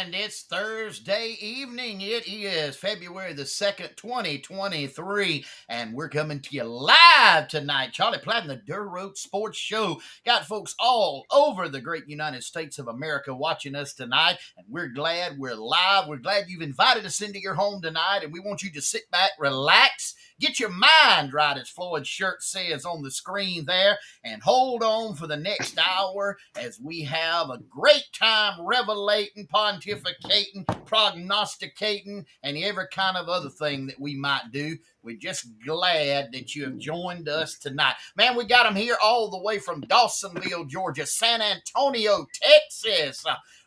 And it's Thursday evening. It is February the 2nd, 2023. And we're coming to you live tonight. Charlie Platt and the Dirt Road Sports Show. Got folks all over the great United States of America watching us tonight. And we're glad we're live. We're glad you've invited us into your home tonight. And we want you to sit back, relax, get your mind right, as Floyd's shirt says on the screen there, and hold on for the next hour as we have a great time revelating, pontificating, prognosticating, and every kind of other thing that we might do. We're just glad that you have joined us tonight. Man, we got them here all the way from Dawsonville, Georgia, San Antonio, Texas,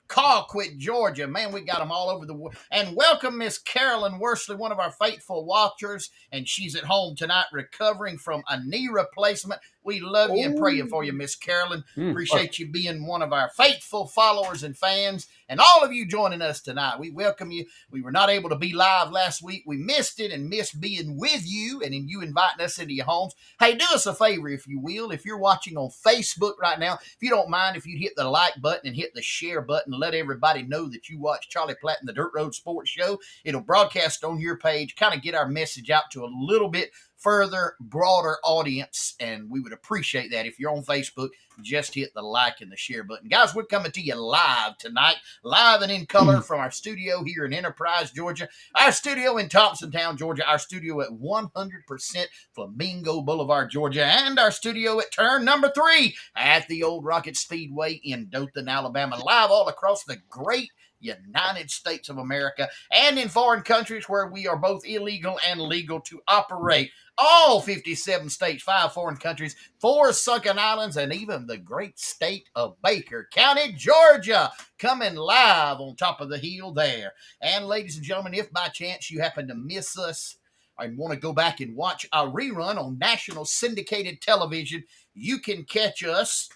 Colquitt, Georgia. Man, we got them all over the world. And welcome Miss Carolyn Worsley, one of our faithful watchers, and she's at home tonight recovering from a knee replacement. We love you and praying for you, Miss Carolyn. Appreciate you being one of our faithful followers and fans, and all of you joining us tonight. We welcome you. We were not able to be live last week. We missed it and missed being with you and in you inviting us into your homes. Hey, do us a favor, if you will. If you're watching on Facebook right now, if you don't mind, if you'd hit the like button and hit the share button, let everybody know that you watch Charlie Platt and the Dirt Road Sports Show. It'll broadcast on your page, kind of get our message out to a little bit further, broader audience, and we would appreciate that. If you're on Facebook, just hit the like and the share button. Guys, we're coming to you live tonight, live and in color from our studio here in Enterprise, Georgia, our studio in Thompsontown, Georgia, our studio at 100% Flamingo Boulevard, Georgia, and our studio at turn number 3 at the Old Rocket Speedway in Dothan, Alabama, live all across the great United States of America and in foreign countries where we are both illegal and legal to operate. All 57 states, 5 foreign countries, 4 sunken islands, and even the great state of Baker County, Georgia, coming live on top of the hill there. And ladies and gentlemen, if by chance you happen to miss us and want to go back and watch a rerun on national syndicated television, you can catch us.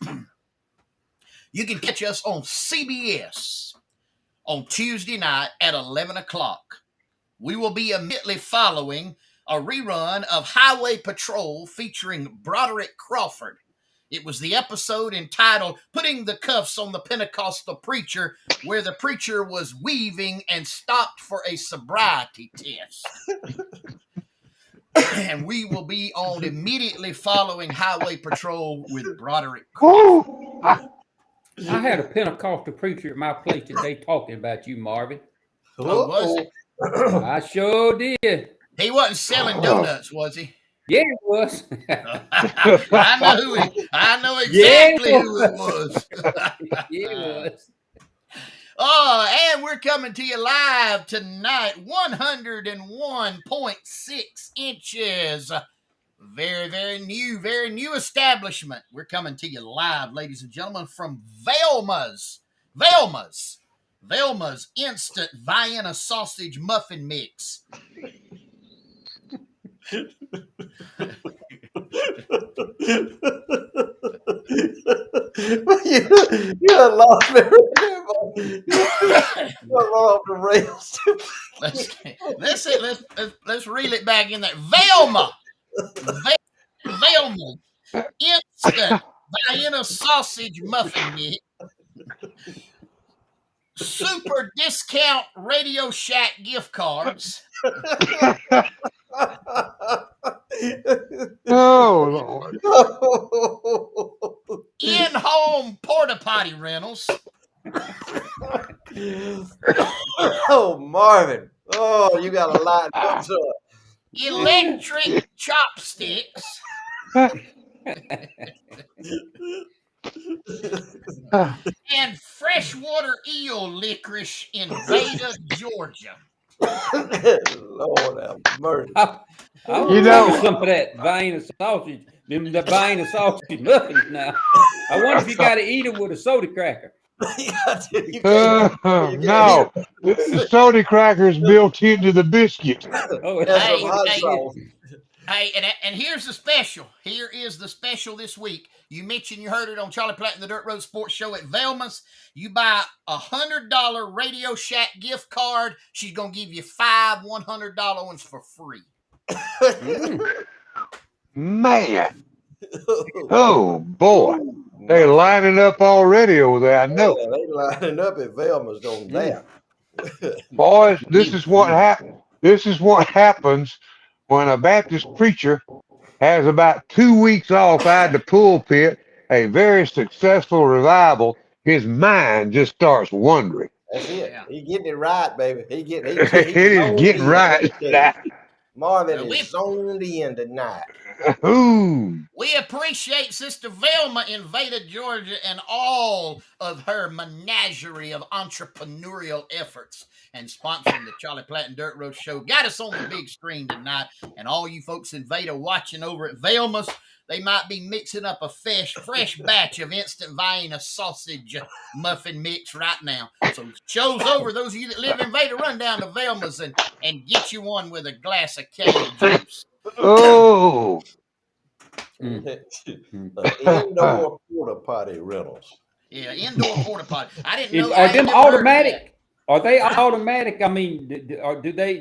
You can catch us on CBS on Tuesday night at 11 o'clock. We will be immediately following a rerun of Highway Patrol featuring Broderick Crawford. It was the episode entitled Putting the Cuffs on the Pentecostal Preacher, where the preacher was weaving and stopped for a sobriety test. And we will be on immediately following Highway Patrol with Broderick Crawford. I had a Pentecostal preacher at my place today talking about you, Marvin. Oh, was it? I sure did. He wasn't selling donuts, was he? Yeah, it was. I know exactly who it was. Yeah, it was. Oh, and we're coming to you live tonight, 101.6 inches. Very, very new establishment. We're coming to you live, ladies and gentlemen, from Velma's Instant Vienna Sausage Muffin Mix. You lost me. Off the rails. Let's reel it back in there. Velma's Instant Vienna Sausage Muffin Mix. Super discount Radio Shack gift cards. Oh, Lord. In-home porta potty rentals. Oh, Marvin. Oh, you got a lot of Electric chopsticks. And freshwater eel licorice in Beta, Georgia. Lord have mercy. I want some of that Vienna sausage, the Vienna sausage muffins now. I wonder if you got to eat them with a soda cracker. No, the soda cracker is built into the biscuit. Hey, and here's the special. Here is the special this week. You mentioned you heard it on Charlie Platt and the Dirt Road Sports Show at Velma's. You buy a $100 Radio Shack gift card. She's going to give you 5 $100 ones for free. Man. Oh, boy. They lining up already over there, I know. Yeah, they lining up at Velma's on that. Boys, this is what happens when a Baptist preacher has about 2 weeks off out of the pulpit, a very successful revival. His mind just starts wandering. That's it. Yeah. He getting it right, baby. It He's is zoned getting in. Let right me tell you. now. Marvin Well, is zoned in tonight. Ooh. we appreciate Sister Velma in Veda, Georgia, and all of her menagerie of entrepreneurial efforts and sponsoring the Charlie Platt and Dirt Road Show. Got us on the big screen tonight, and all you folks in Veda watching over at Velma's, they might be mixing up a fresh batch of instant Vienna sausage muffin mix right now. So show's over. Those of you that live in Veda, run down to Velma's and get you one with a glass of cane juice. Oh. Indoor porta potty rentals. Yeah, indoor porta potty. I didn't know. Are I ain't them never heard of that. automatic? Are they Huh? automatic? I mean, or do they,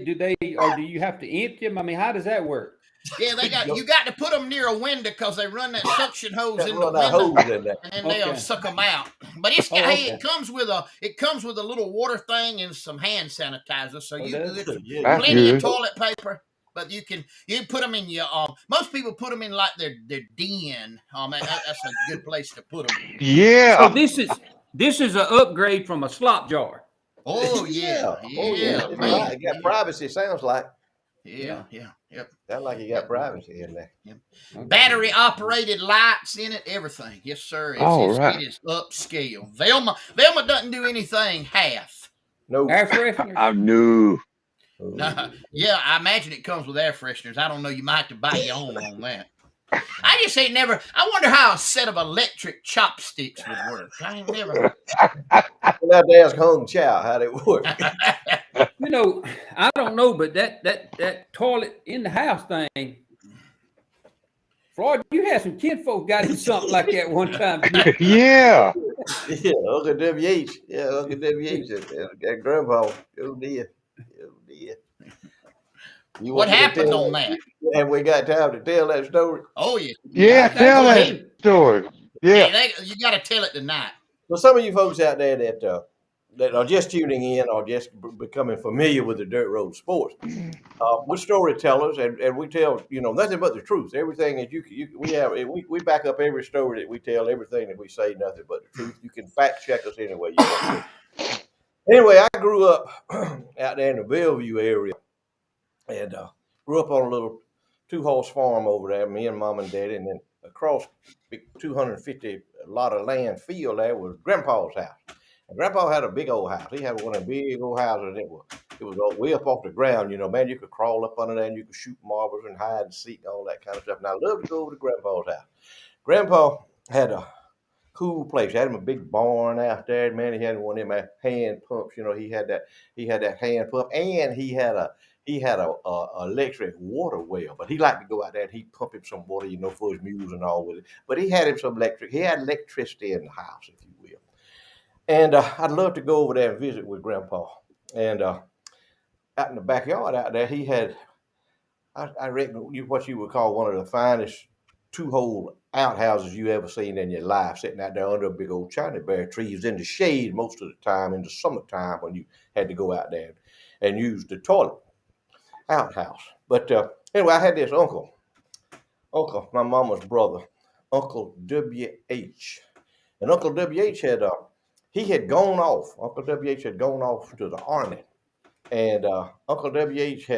or do you have to empty them? I mean, how does that work? Yeah, they got you got to put them near a window because they run that suction hose Got to in the run that window, hose in there. and then they'll Okay. suck them out. But it's Oh, hey, okay. it comes with a little water thing and some hand sanitizer. So Oh, you does good, it? Yeah, That's plenty of good. toilet paper. But you can put them in your most people put them in like their den. That's a good place to put them. So Yeah. this is an upgrade from a slop jar. Oh yeah, Oh yeah. yeah, It's man. right. It got privacy. Sounds like. Yeah. Yep. Sounds like you got privacy in there. Okay. Battery operated lights in it, everything. Yes, sir. All right. It is upscale. Velma doesn't do anything half. No. Air freshener. I knew. No, yeah, I imagine it comes with air fresheners. I don't know. You might have to buy your own on that. I just ain't never. I wonder how a set of electric chopsticks would work. I ain't never. We'll have to ask Hung Chow how they work. You know, I don't know, but that toilet in the house thing, Floyd, you had some kinfolk got in something like that one time. Yeah. Yeah, Uncle WH. Yeah, Uncle WH. That grandpa. Oh dear. Oh dear. You What want me to happened tell on that? Have we got time to tell that story? Oh yeah, Yeah, tell Go that ahead. story. Hey, Yeah. you got to tell it tonight. Well, some of you folks out there that are just tuning in or just becoming familiar with the dirt road sports, we're storytellers, and we tell nothing but the truth. Everything that we back up every story that we tell. Everything that we say, nothing but the truth. You can fact check us any way you want to. Anyway, I grew up out there in the Bellevue area, and grew up on a little 2-horse farm over there. Me and mom and daddy, and then across 250 lot of land field there was Grandpa's house. And Grandpa had a big old house. He had one of them big old houses, and it was way up off the ground. Man, you could crawl up under there and you could shoot marbles and hide and seek and all that kind of stuff. And I loved to go over to Grandpa's house. Grandpa had a cool place. He had him a big barn out there. Man, he had one of them hand pumps. He had that hand pump, and he had a electric water well. But he liked to go out there and he'd pump him some water, for his mules and all with it. But he had him some electric. He had electricity in the house, if you will. And I'd love to go over there and visit with Grandpa. And out in the backyard out there, he had, I reckon, what you would call one of the finest 2-hole outhouses you ever seen in your life, sitting out there under a big old China bear tree. He was in the shade most of the time in the summertime when you had to go out there and use the toilet outhouse. But anyway, I had this uncle, my mama's brother, Uncle W.H. And Uncle W.H. had gone off. Uncle W.H. had gone off to the army. And Uncle W.H.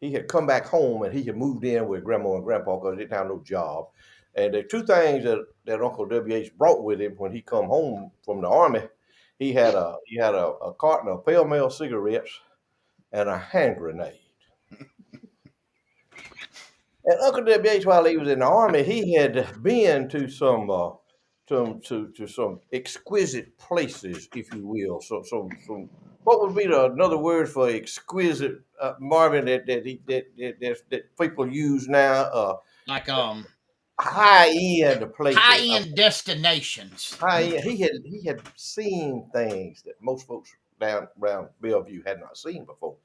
he had come back home, and he had moved in with Grandma and Grandpa because he didn't have no job. And the two things that Uncle W.H. brought with him when he come home from the army, he had a carton of Pall Mall cigarettes and a hand grenade. And Uncle W.H., while he was in the army, he had been to some exquisite places, if you will. Some what would be another word for exquisite, Marvin, that people use now? Like High end places. high end destinations. High end. He had seen things that most folks down around Bellevue had not seen before.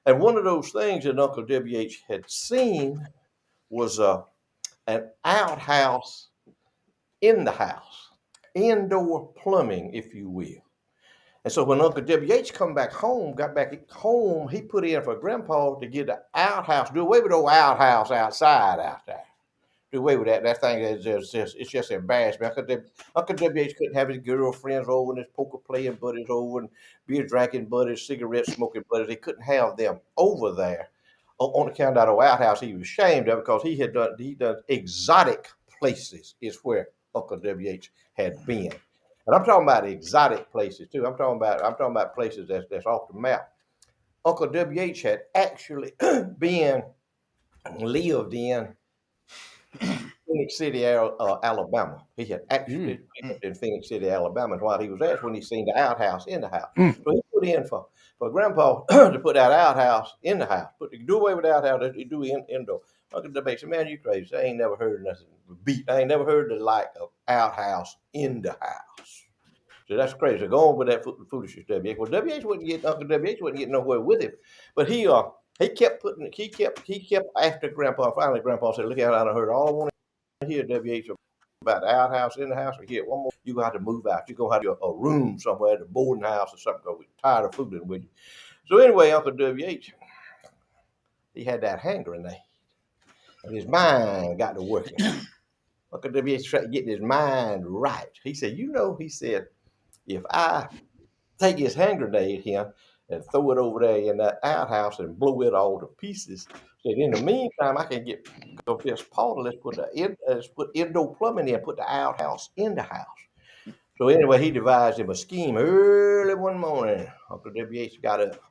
And one of those things that Uncle W.H. had seen was an outhouse in the house, indoor plumbing, if you will. And so when Uncle WH got back home, he put in for Grandpa to get the outhouse, do away with the old outhouse outside out there. Do away with that. That thing is just embarrassment. Uncle WH couldn't have his girlfriends over and his poker playing buddies over and beer drinking buddies, cigarette smoking buddies. He couldn't have them over there on account of that old outhouse. He was ashamed of it because he done exotic places is where Uncle WH had been. And I'm talking about exotic places too. I'm talking about places that's off the map. Uncle WH had actually lived in Phoenix City, Alabama. He had actually lived in Phoenix City, Alabama. And while he was there, when he seen the outhouse in the house. So he put in for Grandpa to put that outhouse in the house. Do away with the outhouse. Do indoor. Uncle WH said, man, you crazy. I ain't never heard nothing beat. I ain't never heard the like of outhouse in the house. So that's crazy. So go on with that foolishness, WH. Well, Uncle WH wouldn't get nowhere with him. But he kept after Grandpa. Finally, Grandpa said, look out, I done heard all I want to hear, WH, about the outhouse in the house. Or here, one more, you gonna have to move out. You're gonna have a room somewhere at the boarding house or something, because we're tired of fooling with you. So anyway, Uncle WH, he had that hand grenade. And his mind got to working. Uncle WH tried to get his mind right. He said, if I take his hand grenade here and throw it over there in that outhouse and blow it all to pieces, said in the meantime, I can get this Paul, let's put indoor plumbing in, put the outhouse in the house. So anyway, he devised him a scheme early one morning. Uncle WH got up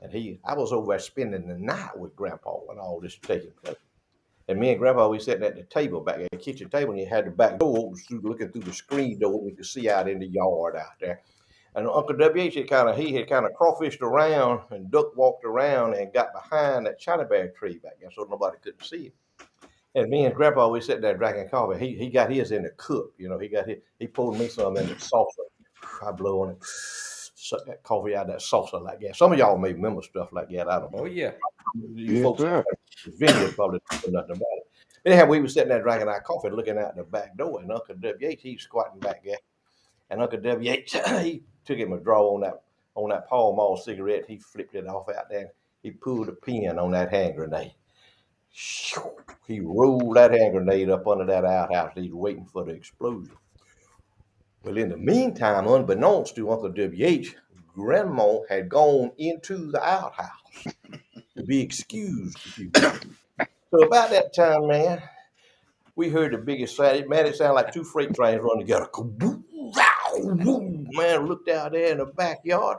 and I was over there spending the night with Grandpa when all this was taking place. And me and Grandpa, we sitting at the table, back at the kitchen table, and he had the back door open, looking through the screen door. We could see out in the yard out there. And Uncle WH had kind of crawfished around and duck walked around and got behind that China Bear tree back there so nobody couldn't see him. And me and Grandpa, we sitting there drinking coffee. He got his in the cup, he pulled me some in the saucer. I blew on it, suck that coffee out of that saucer like that. Some of y'all may remember stuff like that. I don't know. Oh, yeah. You folks vineyard probably don't know nothing about it. Anyhow, we were sitting there drinking our coffee, looking out the back door, and Uncle WH, he's squatting back there. And Uncle WH, he took him a draw on that Pall Mall cigarette. He flipped it off out there. He pulled a pin on that hand grenade. He rolled that hand grenade up under that outhouse. He's waiting for the explosion. Well, in the meantime, unbeknownst to Uncle WH, Grandma had gone into the outhouse to be excused, if you will. So about that time, man, we heard the biggest sound. Man, it sounded like two freight trains running together. Man, looked out there in the backyard.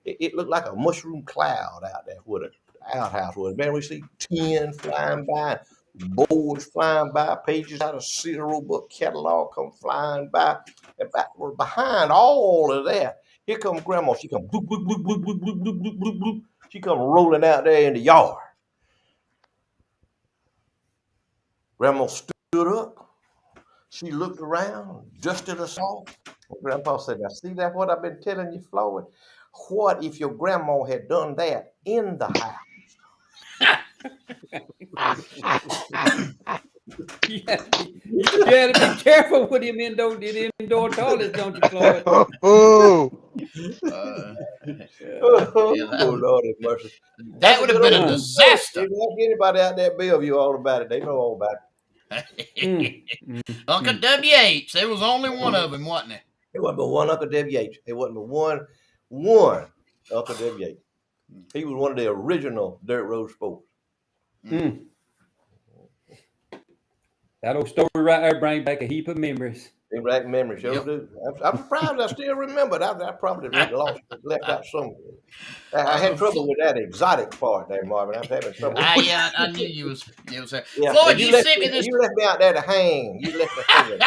It looked like a mushroom cloud out there where the outhouse was. Man, we see tin flying by, boards flying by, pages out of serial book catalog come flying by. And behind all of that, here comes Grandma. She come bloop, bloop, bloop, bloop, bloop, bloop, bloop, bloop, bloop, bloop. She come rolling out there in the yard. Grandma stood up. She looked around, dusted us off. Grandpa said, now see that what I've been telling you, Floyd? What if your grandma had done that in the house? You had to be careful with him indoor toilets, don't you, Floyd? Oh, Lord have mercy. That would have been a disaster. If you ask anybody out there at Bellevue all about it, they know all about it. Uncle WH, there was only one of them, wasn't there? It wasn't but one Uncle WH. It wasn't but one Uncle WH. He was one of the original dirt road sports. That old story right there brings back a heap of memories. They back memories, sure do. I'm surprised I still remember it. I probably left out somewhere. I had trouble with that exotic part there, Marvin. I'm having trouble. I knew you was there. Yeah, Floyd, you sent me this. You left me out there to hang. You left me hanging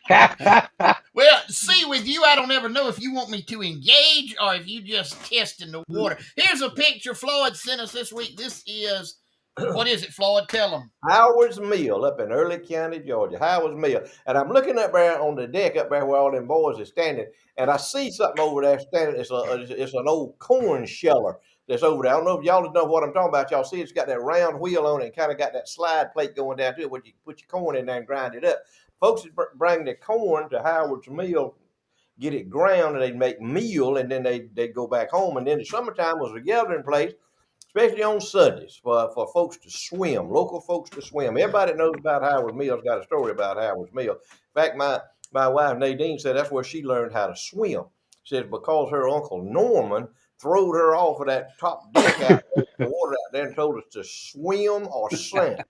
there. Well, see, with you, I don't ever know if you want me to engage or if you just testing the water. Here's a picture Floyd sent us this week. This is, what is it, Floyd? Tell them. Howard's Mill up in Early County, Georgia. Howard's Mill. And I'm looking up there on the deck up there where all them boys are standing, and I see something over there standing. It's an old corn sheller that's over there. I don't know if y'all know what I'm talking about. Y'all see it's got that round wheel on it and kind of got that slide plate going down to it where you put your corn in there and grind it up. Folks bring the corn to Howard's Mill get it ground, and they'd make meal, and then they'd go back home. And then the summertime was a gathering place, especially on Sundays, for folks to swim, local folks to swim. Everybody that knows about Howard's Mill's got a story about Howard's Mill. In fact, my wife Nadine said that's where she learned how to swim. She said because her uncle Norman throwed her off of that top deck out there, the water out there, and told us to swim or sink.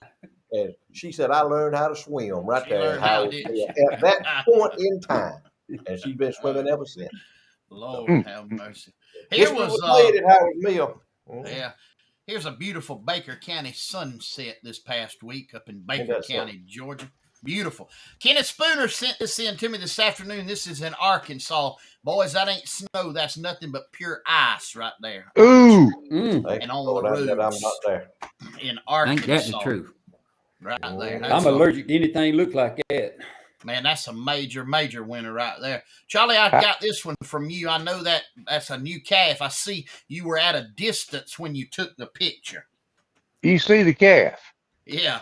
And she said, I learned how to swim right there at Howard's Mill at that point in time. And she's been swimming ever since. Lord have mercy. Here was played at Howard's Mill. Yeah. Here's a beautiful Baker County sunset this past week up in Baker County, Georgia. Beautiful. Kenneth Spooner sent this in to me this afternoon. This is in Arkansas. Boys, that ain't snow. That's nothing but pure ice right there. Ooh. And on the roads. I'm not there. In Arkansas. Ain't that the truth? Right there. I'm allergic to anything look like that. Man, that's a major, major winner right there. Charlie, I got this one from you. I know that's a new calf. I see you were at a distance when you took the picture. You see the calf? Yeah.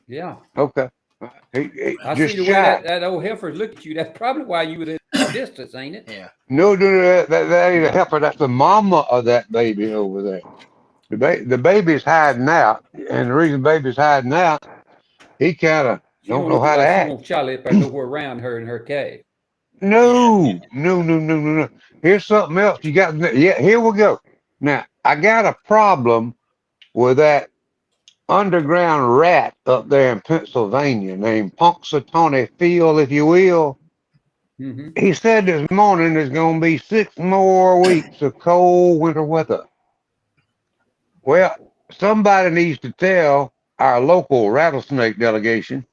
Yeah. Okay. I see the way that old heifer's look at you. That's probably why you were at a distance, ain't it? Yeah. No, that ain't a heifer. That's the mama of that baby over there. The baby's hiding out, and the reason baby's hiding out, he kind of don't know how to act. Charlie up there nowhere around her in her cave. No. Here's something else you got. Yeah, here we go. Now, I got a problem with that underground rat up there in Pennsylvania named Punxsutawney Phil, if you will. Mm-hmm. He said this morning there's going to be 6 more weeks of cold winter weather. Well, somebody needs to tell our local rattlesnake delegation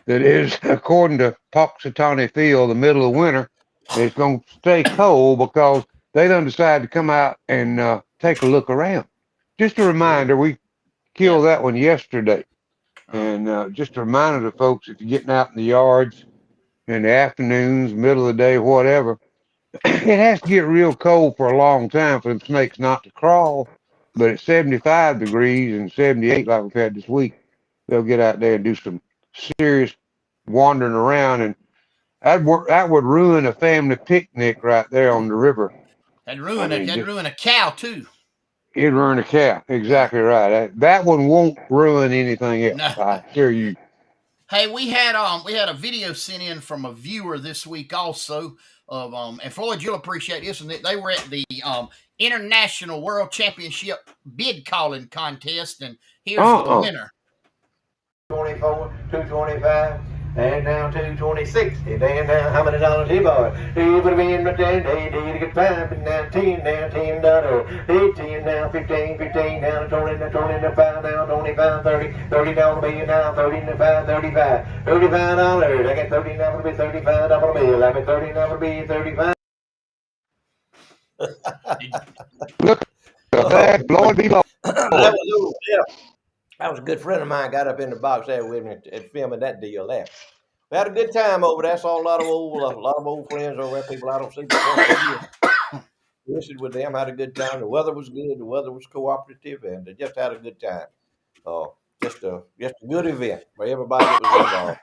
that is, according to Punxsutawney Phil, the middle of winter, it's going to stay cold because they done decided to come out and take a look around. Just a reminder, we killed that one yesterday. And just a reminder to folks, if you're getting out in the yards in the afternoons, middle of the day, whatever, it has to get real cold for a long time for them snakes not to crawl. But at 75 degrees and 78 like we've had this week, they'll get out there and do some serious wandering around, and that would ruin a family picnic right there on the river. That'd ruin a cow too. It'd ruin a cow. Exactly right. That one won't ruin anything else. No. I assure you. Hey, we had a video sent in from a viewer this week also of and Floyd, you'll appreciate this, and they were at the International World Championship bid calling contest, and here's the winner. 24, 225, and now 226. And now how many dollars he bought? He would have been right there. He did get 5, and now 10, now $10, 18, now 15, 15, now 20, now 20, now 5, now 25, 30, 30 dollars bill, now 30, now 5, 35, $35. I got 30 now would be $35 bill. I got 30 now would be 35. Look, Lord be Lord. That was a good friend of mine. Got up in the box there with me and filming that deal there. We had a good time over there. Saw a lot of old friends over there. People I don't see before. Visited with them. Had a good time. The weather was good. The weather was cooperative, and they just had a good time. Just a good event for everybody that was involved.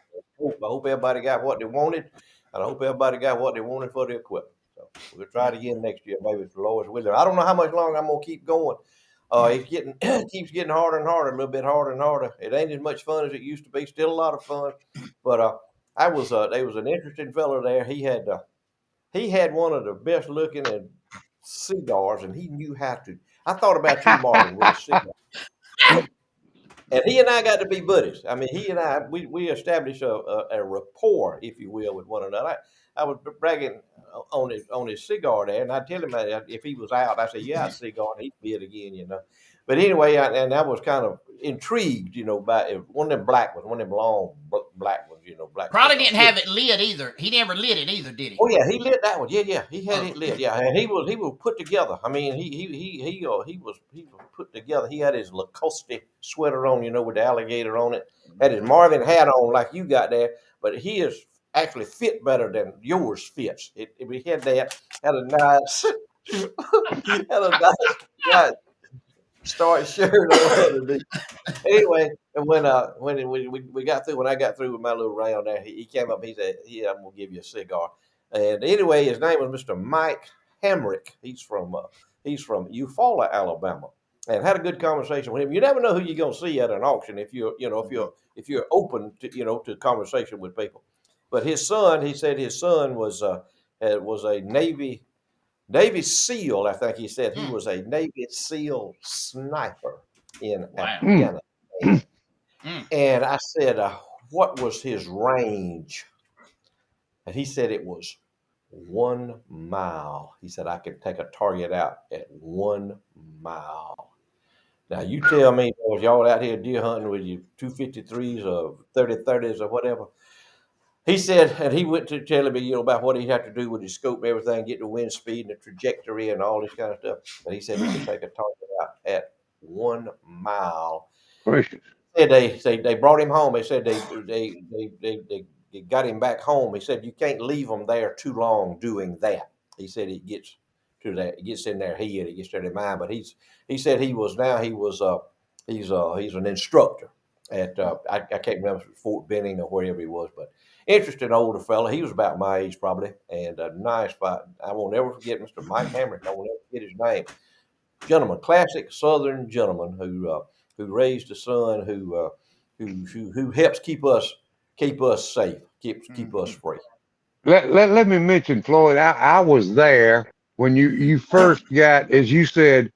I hope everybody got what they wanted, and I hope everybody got what they wanted for the equipment. So we'll try it again next year, maybe if the Lord's willing. I don't know how much longer I'm gonna keep going. It keeps getting harder and harder, a little bit harder and harder. It ain't as much fun as it used to be. Still a lot of fun, but there was an interesting fellow there. He had one of the best looking cigars, and he knew how to. I thought about you, Martin, with a cigar. And he and I got to be buddies. I mean, he and I, we established a rapport, if you will, with one another. I was bragging on his cigar there, and I tell him if he was out, I said, "Yeah, a cigar," and he'd be it again, you know. But anyway, and I was kind of intrigued, you know, by one of them black ones, one of them long black ones, you know, black. Probably didn't have it lit either. He never lit it either, did he? Oh yeah, he lit that one. Yeah, he had it lit. Yeah, and he was put together. I mean, he was put together. He had his Lacoste sweater on, you know, with the alligator on it. Had his Marvin hat on like you got there, but his actually fit better than yours fits. We had that, had a nice, nice start shirt on. Anyway, and when we got through, when I got through with my little round there, he came up. He said, "Yeah, I'm gonna give you a cigar." And anyway, his name was Mr. Mike Hamrick. He's from Eufaula, Alabama, and had a good conversation with him. You never know who you're going to see at an auction if you're open to to conversation with people. But his son, he said his son was a Navy SEAL. I think he said he was a Navy SEAL sniper in Wow. Afghanistan. Mm. And I said, what was his range? And he said it was 1 mile. He said, I could take a target out at 1 mile. Now, you tell me, boys, y'all out here deer hunting with your 253s or 30-30s or whatever. He said, and he went to telling me, about what he had to do with his scope and everything, get the wind speed and the trajectory and all this kind of stuff. But he said he could take a target out at 1 mile. Gracious. Said they brought him home. They said they got him back home. He said you can't leave them there too long doing that. He said it gets to that, it gets in their head, it gets to their mind. But he said he's an instructor at I can't remember if it was Fort Benning or wherever he was, but interesting older fella. He was about my age probably, and a nice fight. I won't ever forget Mr. Mike Hamrick. I won't ever forget his name. Gentleman, classic Southern gentleman who raised a son who helps keep us safe, keep us free. Let me mention, Floyd, I was there when you first got, as you said,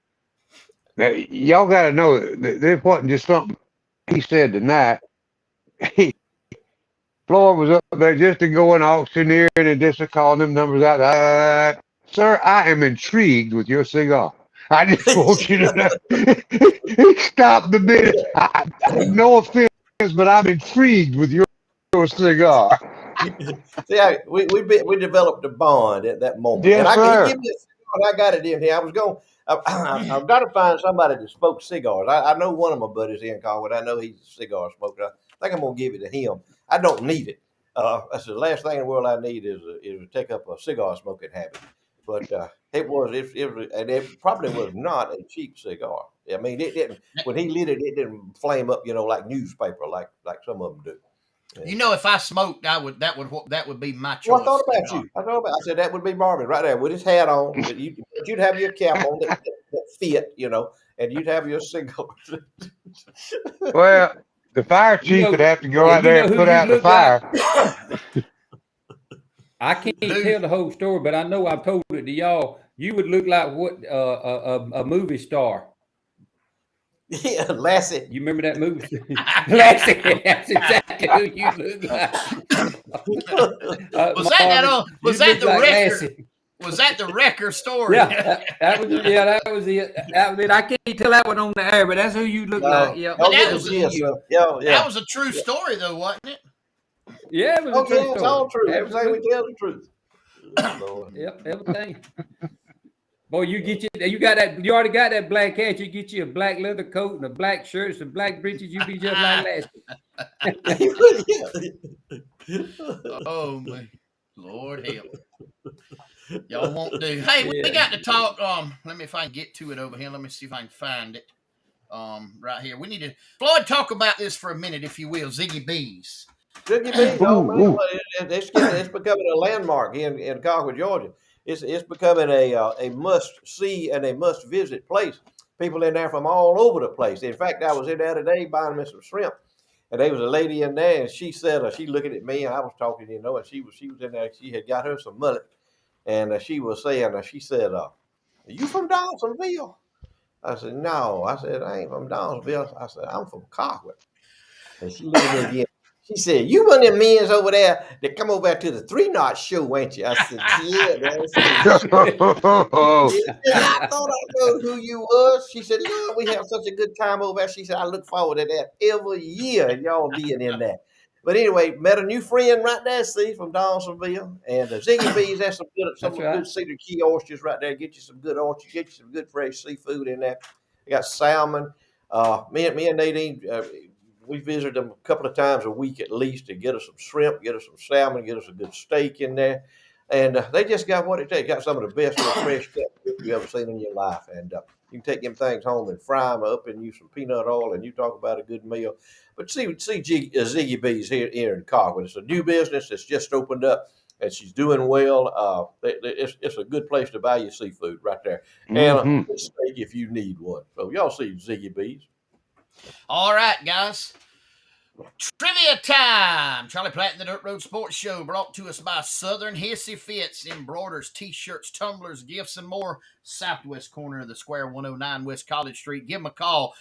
y'all got to know that this wasn't just something he said tonight. Floyd was up there just to go an auctioneer and just to call them numbers out. Sir, I am intrigued with your cigar. I just want you to know. Stop the minute. No offense, but I'm intrigued with your cigar. See, we developed a bond at that moment. Yes, and sir. He gave me a cigar, and I got it in here. I've got to find somebody that smokes cigars. I know one of my buddies here in Colwood. I know he's a cigar smoker. I think I'm going to give it to him. I don't need it. That's the last thing in the world I need is to take up a cigar smoking habit. But and it probably was not a cheap cigar. I mean, it didn't. When he lit it, it didn't flame up, like newspaper, like some of them do. Yeah. If I smoked, that would be my choice. Well, I thought about you. I said that would be Marvin right there with his hat on. But you'd have your cap on that fit, and you'd have your cigar. Well, the fire chief would have to go out there and put out the fire. I can't tell the whole story, but I know I've told it to y'all. You would look like what a movie star. Yeah, Lassie. You remember that movie? Lassie. That's exactly who you look like. Was that the record? Was that the record story? Yeah, that was it. I can't tell that one on the air, but that's who you look like. Yeah, that was a true story, though, wasn't it? Yeah, it was a true story. It's all true. Everything we tell is the truth. Yep, everything. Boy, you got that. You already got that black hat. You get you a black leather coat and a black shirt, some black breeches. You be just like Lassie. Oh man, Lord help. Y'all won't do. Hey, we got to talk. Let me if I can get to it over here. Let me see if I can find it. Right here. We need to Floyd talk about this for a minute, if you will. Ziggy Bees. Ziggy Bees. Oh man, it's becoming a landmark here in Colquitt, Georgia. It's becoming a must see and a must visit place. People in there from all over the place. In fact, I was in there today buying me some shrimp, and there was a lady in there, and she said, she looking at me, and I was talking, and she was in there. She had got her some mullet, and she was saying, she said, "Are you from Dawsonville?" I said, "No." I said, "I ain't from Dawsonville." I said, "I'm from Colquitt." And she looked at me again. She said, "You one of them men over there that come over to the 3-Knot show, ain't you?" I said, "Yeah, man." I thought I knew who you was. She said, "No, we have such a good time over there." She said, "I look forward to that every year, y'all being in there." But anyway, met a new friend right there, see, from Dawsonville. And Ziggy Bees has some good Cedar Key oysters right there. Get you some good oysters, get you some good fresh seafood in there. They got salmon. Me and Nadine, we visit them a couple of times a week at least to get us some shrimp, get us some salmon, get us a good steak in there. And they just got what it takes. Got some of the best fresh cut you ever seen in your life. And you can take them things home and fry them up and use some peanut oil, and you talk about a good meal. But see Ziggy Bees here in Colquitt. It's a new business that's just opened up. and she's doing well. It's a good place to buy your seafood right there, and a Hmm. good steak if you need one. So y'all see Ziggy B's. All right, guys. Trivia time! Charlie Platt and the Dirt Road Sports Show, brought to us by Southern Hissy Fits, embroiders, t-shirts, tumblers, gifts, and more. Southwest corner of the square, 109 West College Street. Give them a call,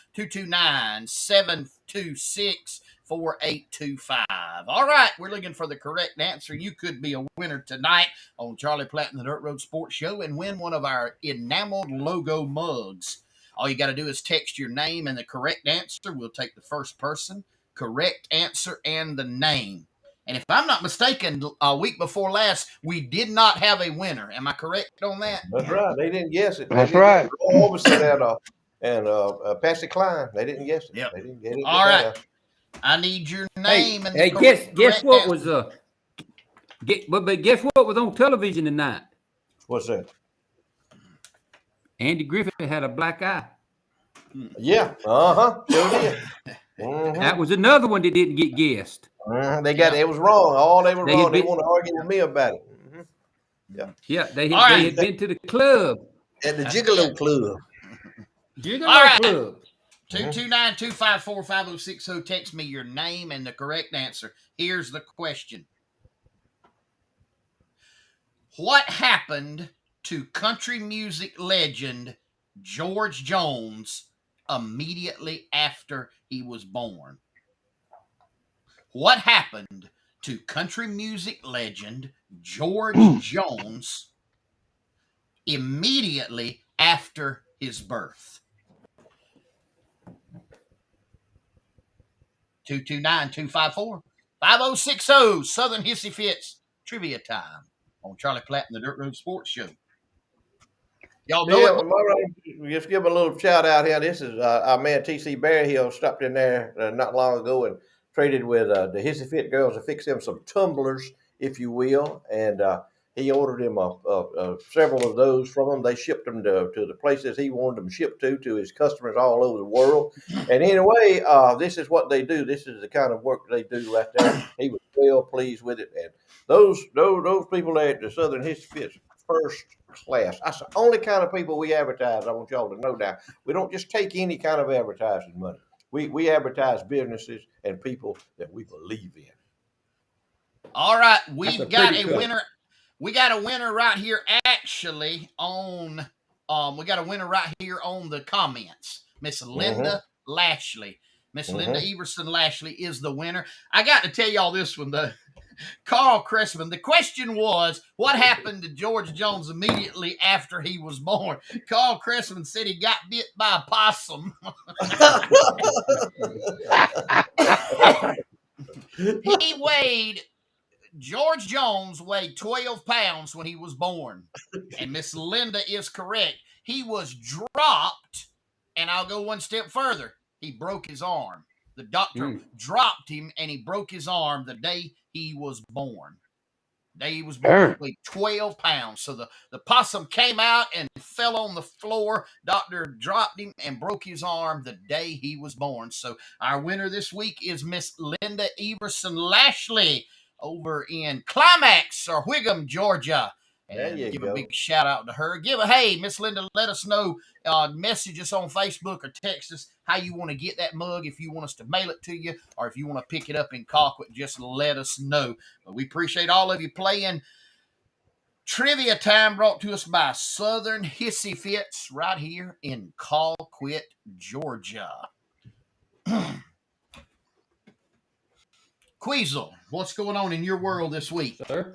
229-726-4825. All right, we're looking for the correct answer. You could be a winner tonight on Charlie Platt and the Dirt Road Sports Show and win one of our enameled logo mugs. All you got to do is text your name and the correct answer. We'll take the first person, correct answer, and the name. And if I'm not mistaken, a week before last, we did not have a winner. Am I correct on that? That's right. They didn't guess it. That's right. Roy Orbison and Patsy Cline. They didn't guess it. Yep. They didn't get it. All right. I need your name and Hey, the guess correct what answer. was but guess what was on television tonight? What's that? Andy Griffith had a black eye. Yeah. Sure did. Mhm. That was another one that didn't get guessed. They got it was wrong. All they were They wrong. had They been- want to argue with me about it. Yeah, they All right. had been to the club. At the Gigolo Club. Gigolo All right. Club. 229-254-5060. Text me your name and the correct answer. Here's the question. What happened to country music legend George Jones immediately after he was born? What happened to country music legend George Jones immediately after his birth? 229-254-5060. Southern Hissy Fits trivia time on Charlie Platt and the Dirt Road Sports Show. Y'all know Yeah, it. just give a little shout out here. This is our man T.C. Berryhill stopped in there not long ago and traded with the Hissy Fit girls to fix him some tumblers, if you will. And he ordered him several of those from them. They shipped them to the places he wanted them shipped to his customers all over the world. And anyway, this is what they do. This is the kind of work they do right there. He was well pleased with it. And those people there at the Southern Hissy Fit's first class. That's the only kind of people we advertise. I want y'all to know now. We don't just take any kind of advertising money. We advertise businesses and people that we believe in. All right, we've got a pretty winner. We got a winner right here, actually, on we got a winner right here on the comments. Miss Linda Lashley. Miss Linda Everson Lashley is the winner. I got to tell y'all this one, though. Carl Cressman. The question was, what happened to George Jones immediately after he was born? Carl Cressman said he got bit by a possum. George Jones weighed 12 pounds when he was born. And Miss Linda is correct. He was dropped, and I'll go one step further. He broke his arm. The doctor dropped him, and he broke his arm the day he was born. The day he was born, weighed 12 pounds. So the possum came out and fell on the floor. Doctor dropped him and broke his arm the day he was born. So our winner this week is Miss Linda Everson Lashley over in Climax or Whigham, Georgia. And give a big shout out to her. Hey, Miss Linda, let us know. Message us on Facebook or text us how you want to get that mug. If you want us to mail it to you or if you want to pick it up in Colquitt, just let us know. But we appreciate all of you playing. Trivia time brought to us by Southern Hissy Fits right here in Colquitt, Georgia. Queasel, what's going on in your world this week? Sir?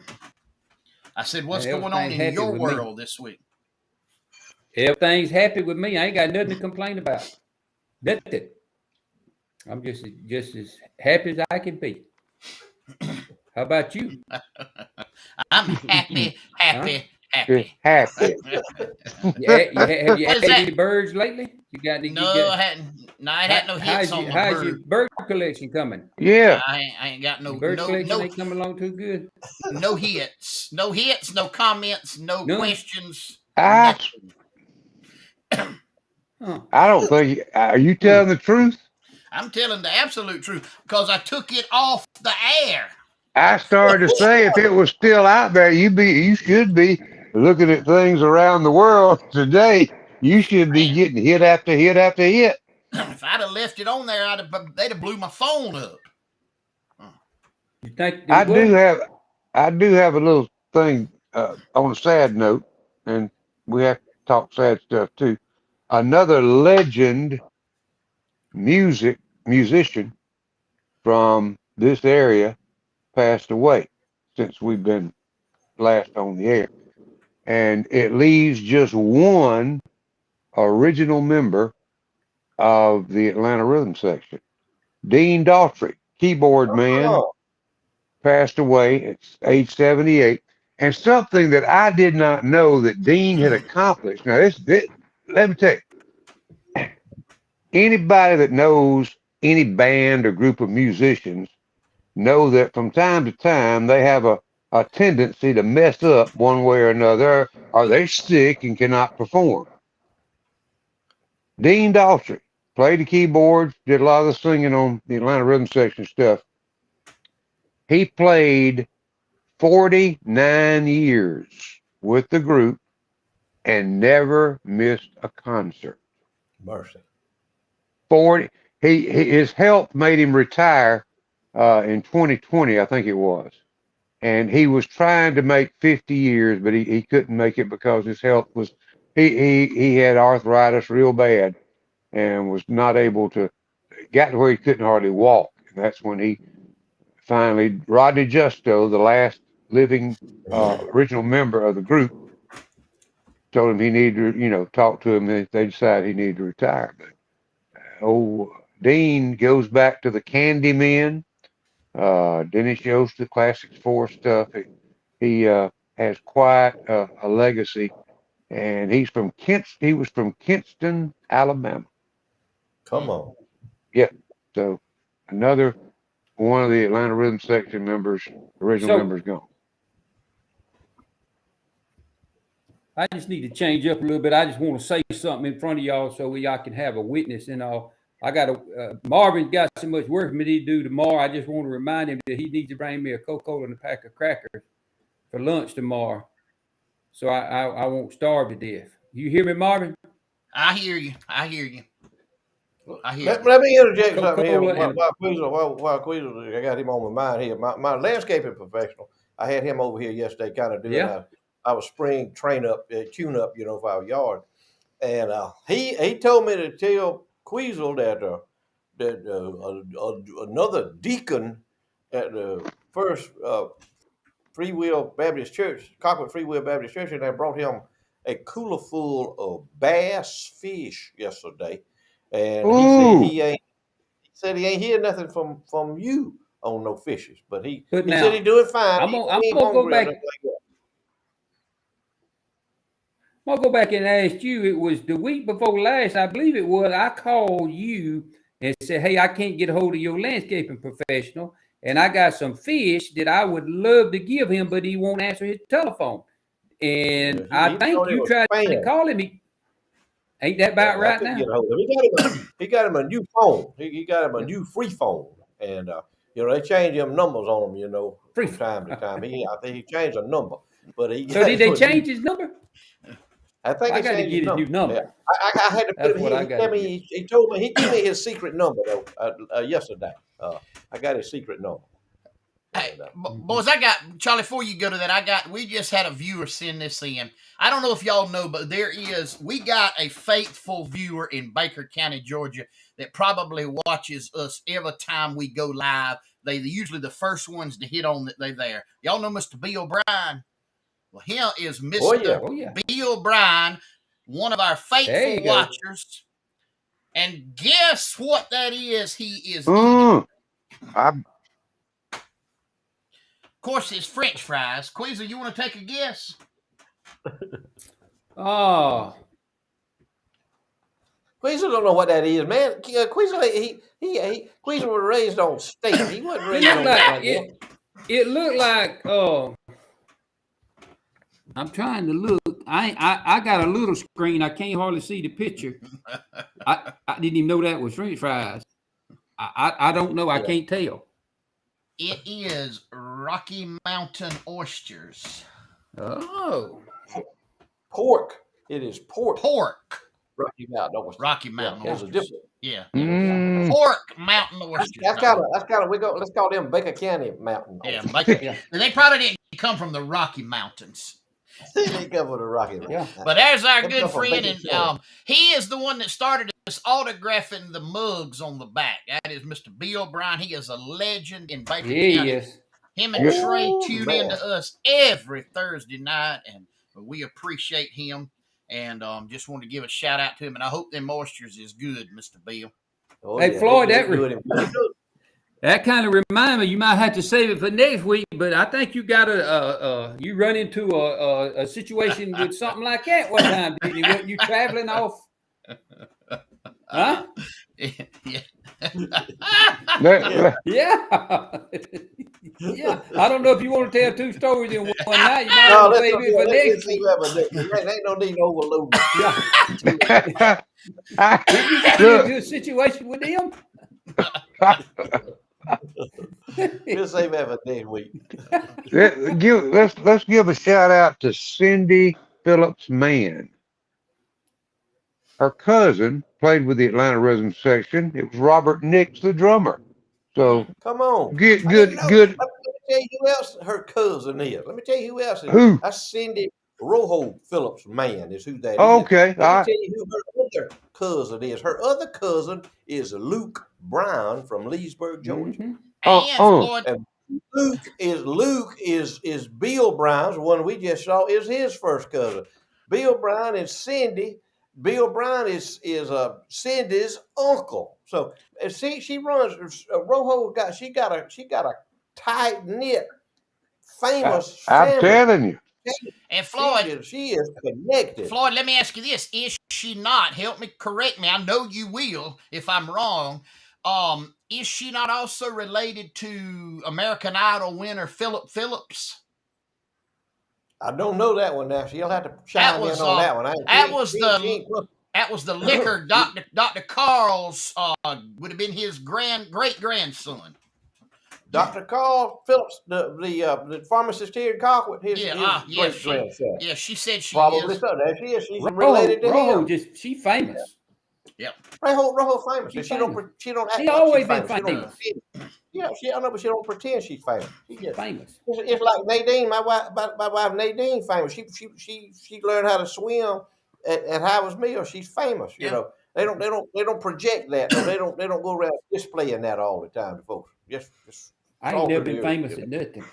I said, what's going on in your world this week? Everything's happy with me. I ain't got nothing to complain about. Nothing. I'm just as happy as I can be. How about you? I'm happy. Happy. Have you had any birds lately? You got any? I hadn't. No, I had no hits on my bird. How's your bird collection coming? Yeah. I ain't got no bird collection ain't coming along too good. No hits, no comments, no questions. I don't think. Are you telling the truth? I'm telling the absolute truth because I took it off the air. I started to say if it was still out there, you should be looking at things around the world today. You should be getting hit after hit after hit. If I'd have left it on there, they'd have blew my phone up. You think they I do would? have I do have a little thing on a sad note, and we have to talk sad stuff too. Another legend musician from this area passed away since we've been last on the air. And it leaves just one original member of the Atlanta Rhythm section. Dean Daughtry, keyboard man, Oh, passed away at age 78. And something that I did not know that Dean had accomplished. Now, let me tell you, anybody that knows any band or group of musicians know that from time to time they have a tendency to mess up one way or another, or they're sick and cannot perform. Dean Daughtry played the keyboards, did a lot of the singing on the Atlanta Rhythm Section stuff. He played 49 years with the group and never missed a concert. mercy. 40. His health made him retire in 2020, I think it was. And he was trying to make 50 years, but he couldn't make it because his health was he had arthritis real bad and was not able to got to where he couldn't hardly walk. And that's when he finally Rodney Justo, the last living original member of the group, told him he needed to, talk to him, and they decided he needed to retire. But Dean goes back to the Candymen. Dennis Yost, the Classics 4 stuff. He has quite a legacy, and he was from Kinston, Alabama. Come on. Yep. So another one of the Atlanta Rhythm Section members, original members, gone. I just need to change up a little bit. I just want to say something in front of y'all so y'all can have a witness and all. Marvin's got so much work for me to do tomorrow. I just want to remind him that he needs to bring me a Coca-Cola and a pack of crackers for lunch tomorrow, so I won't starve to death. You hear me, Marvin? I hear you. Let me interject something here Coca-Cola while Queasel, I got him on my mind here. My landscaping professional, I had him over here yesterday, kind of doing our spring tune up, for our yard, and he told me to tell Queasel that another deacon at the First Free Will Baptist Church, Cockwood Free Will Baptist Church, and they brought him a cooler full of bass fish yesterday, and he said he ain't hear nothing from you on no fishes, but he said he doing fine. I'm gonna go back. I'm gonna go back and ask you. It was the week before last, I believe it was. I called you and said, "Hey, I can't get a hold of your landscaping professional, and I got some fish that I would love to give him, but he won't answer his telephone." And I think you tried to call him. Ain't that about right now? He got him a new phone. He got him a new free phone, and they change them numbers on him. From time to time. I think he changed a number, but so did they change his number? I think I got to get his new number. Yeah. I had to put him. He told me he gave me his secret number though yesterday. I got his secret number. Hey, boys, Charlie, before you go to that, we just had a viewer send this in. I don't know if y'all know, but we got a faithful viewer in Baker County, Georgia, that probably watches us every time we go live. They're usually the first ones to hit on that they're there. Y'all know Mr. Bill Bryan? Well, here is Mr. Bill Bryan, one of our faithful watchers. And guess what that is he is eating? Of course, it's French fries. Queasel, you want to take a guess? Queasel don't know what that is, man. Queasel, Queasel was raised on steak. He wasn't raised on that. It looked like I'm trying to look. I got a little screen. I can't hardly see the picture. I didn't even know that was French fries. I don't know. I can't tell. It is Rocky Mountain oysters. Oh. Pork. It is pork. Pork. Rocky Mountain oysters. Rocky Mountain There's a oysters. difference. Yeah. Mm. Pork mountain oysters. That's kind of let's call them Baker County Mountain Yeah, oysters. Yeah. they probably didn't come from the Rocky Mountains. They come from the Rocky Mountain. Yeah. But there's our They good come from friend, Baker and County. he is the one that started us autographing the mugs on the back. That is Mr. Bill Bryan. He is a legend in Baker Yeah, County. yes. Him and Trey Oh, tune man. into us every Thursday night, and we appreciate him. And just want to give a shout out to him. And I hope them oysters is good, Mr. Bill. Oh, Hey, yeah, Floyd, they that do it in- That kind of reminds me, you might have to save it for next week, but I think you got you run into a situation with something like that one time, didn't you? Weren't you traveling off? Huh? Yeah. Yeah. Yeah. I don't know if you want to tell two stories in one night. You might No, have to let's save go- it for let's next see week. what happens. There ain't no need to overload. Yeah. Did you get Look, into a situation with them? We'll save that for next week. let's give a shout out to Cindy Phillips Mann. Her cousin played with the Atlanta Rhythm section. It was Robert Nix, the drummer. So Come on. good. Let me tell you who else her cousin is. Let me tell you who else is. Who? That's Cindy Rojo Phillips Mann is who that is. Okay, Let me all right. tell you who her other cousin is. Her other cousin is Luke Brown from Leesburg, Georgia. Mhm. And Floyd, And Luke is Bill Brown's, the one we just saw, is his first cousin. Bill Brown is Cindy. Bill Brown is Cindy's uncle. So see, she runs. Rojo got a tight knit, famous I'm family. telling you. and Floyd, She is connected. Floyd, let me ask you this. Is she not, help me, correct me, I know you will if I'm wrong, is she not also related to American Idol winner Philip Phillips? I don't know that one now. She'll have to chime in on that one. That was the liquor Dr. Carl's would have been his great grandson. Dr. Carl Phillips, the pharmacist here in Colquitt, his great grandson. Yeah, she said she Probably is. so. There she is. She's related to Rojo him. she famous. Yep. Rojo famous. She's She don't famous. she don't act She like always she's been famous. She don't famous. pretend. Yeah, I know, but she don't pretend she's famous. She just, Famous. it's like Nadine, my wife Nadine famous. She learned how to swim at Howard's Mill. She's famous. You Yeah. know, they don't project that. They don't go around displaying that all the time to folks. Just I ain't never talking been to famous you. at nothing.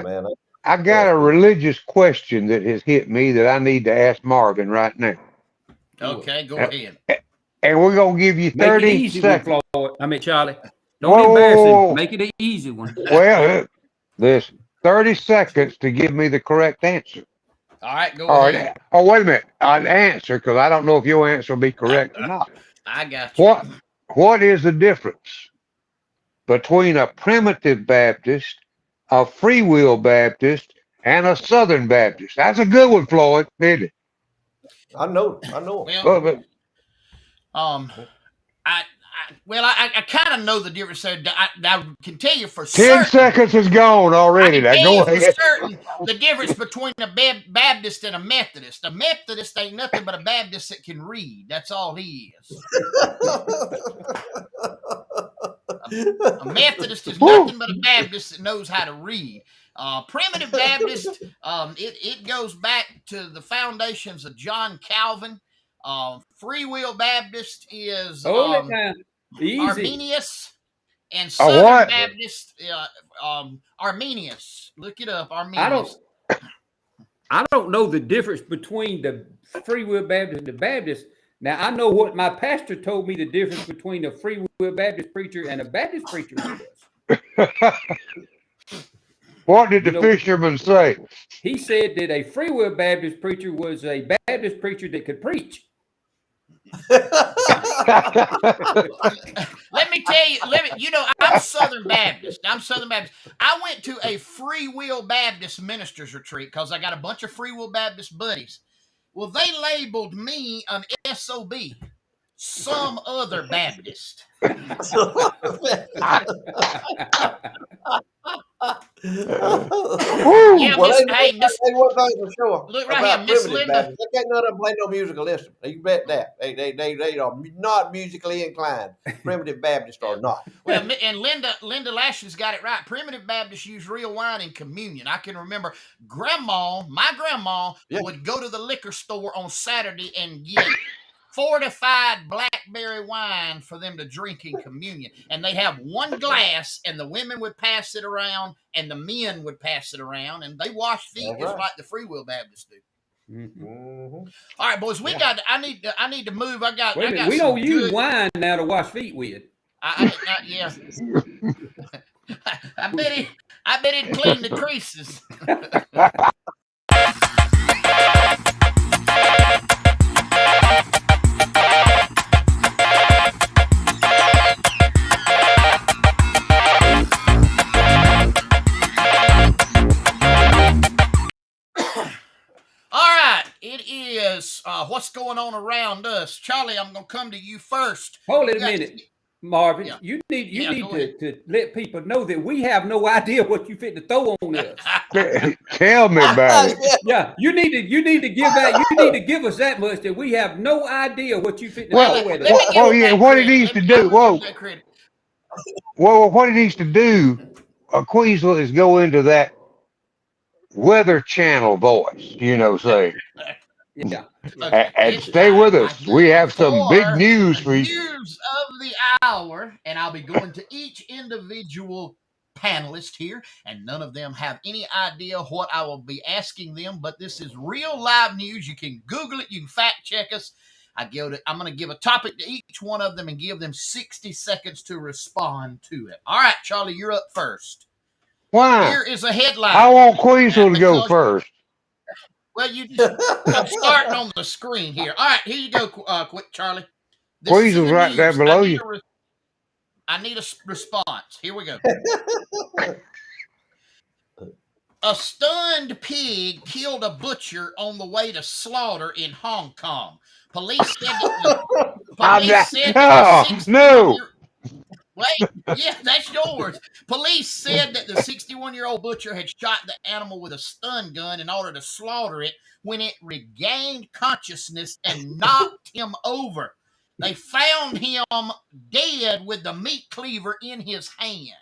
Man. I got a religious question that has hit me that I need to ask Marvin right now. Okay, go ahead. And we're going to give you Make it 30 easy seconds. one, Floyd. I mean, Charlie. Don't embarrass him. Make it an easy one. Well, there's 30 seconds to give me the correct answer. All right, go All ahead. right. Oh, wait a minute. An answer, because I don't know if your answer will be correct or not. I got you. What is the difference between a primitive Baptist, a free will Baptist, and a Southern Baptist? That's a good one, Floyd, isn't it? I know. Well, I kind of know the difference there. I can tell you for 10 certain. seconds is gone already. I Now can go tell you for ahead. certain the difference between a Baptist and a Methodist. A Methodist ain't nothing but a Baptist that can read. That's all he is. A Methodist is nothing but a Baptist that knows how to read. Primitive Baptist, it goes back to the foundations of John Calvin. Free Will Baptist is Hold it down. Easy. Arminius, and A Southern what? Baptist, Arminius. Look it up, Arminius. I don't know the difference between the Free Will Baptist and the Baptist. Now I know what my pastor told me the difference between a Free Will Baptist preacher and a Baptist preacher was. What did the fisherman say? He said that a Free Will Baptist preacher was a Baptist preacher that could preach. Let me tell you, I'm Southern Baptist. I went to a Free Will Baptist ministers retreat because I got a bunch of Free Will Baptist buddies. Well, they labeled me an SOB, some other Baptist. Yeah, Well, Miss. they Hey, Miss. one thing for sure Look right here, about Miss primitive Linda. Baptists. They can't none of them play no musical instrument. You bet that. They are not musically inclined. Primitive Baptists are not. Well, and Linda Lashley's got it right. Primitive Baptists use real wine in communion. I can remember my grandma Yeah. would go to the liquor store on Saturday and get fortified blackberry wine for them to drink in communion. And they'd have one glass, and the women would pass it around, and the men would pass it around, and they wash feet That's just right. like the Free Will Baptists do. Mhm. All right, boys, I need to move. Wait a I minute, got we some don't use good. wine now to wash feet with. Yeah. I bet it cleaned the creases. All right, it is what's going on around us. Charlie, I'm gonna come to you first. Hold it a minute, Marvin. Yeah. You need Go ahead. to let people know that we have no idea what you fit to throw on us. Tell me about it. Yeah, you need to give that. You need to give us that much that we have no idea what you fit to Well, throw at let us. me give him yeah, that what he credit. needs to I'm do. gonna give Whoa, him that credit. well, what he needs to do, Queasel, is go into that Weather Channel voice. Say, Yeah. Okay, and it's stay with time us. We have some big for news the for you. news of the hour, and I'll be going to each individual panelist here, and none of them have any idea what I will be asking them, but this is real live news. You can Google it, you can fact check us. I'm going to give a topic to each one of them and give them 60 seconds to respond to it. All right, Charlie, you're up first. Why? Here is a headline. I want Queasel to go first. Well, I'm starting on the screen here. All right, here you go, quick, Charlie. This is in Queasel's the right there news. below you. I need a response. Here we go. A stunned pig killed a butcher on the way to slaughter in Hong Kong. Police said No. Wait, yeah, that's yours. Police said that the 61-year-old butcher had shot the animal with a stun gun in order to slaughter it when it regained consciousness and knocked him over. They found him dead with the meat cleaver in his hand.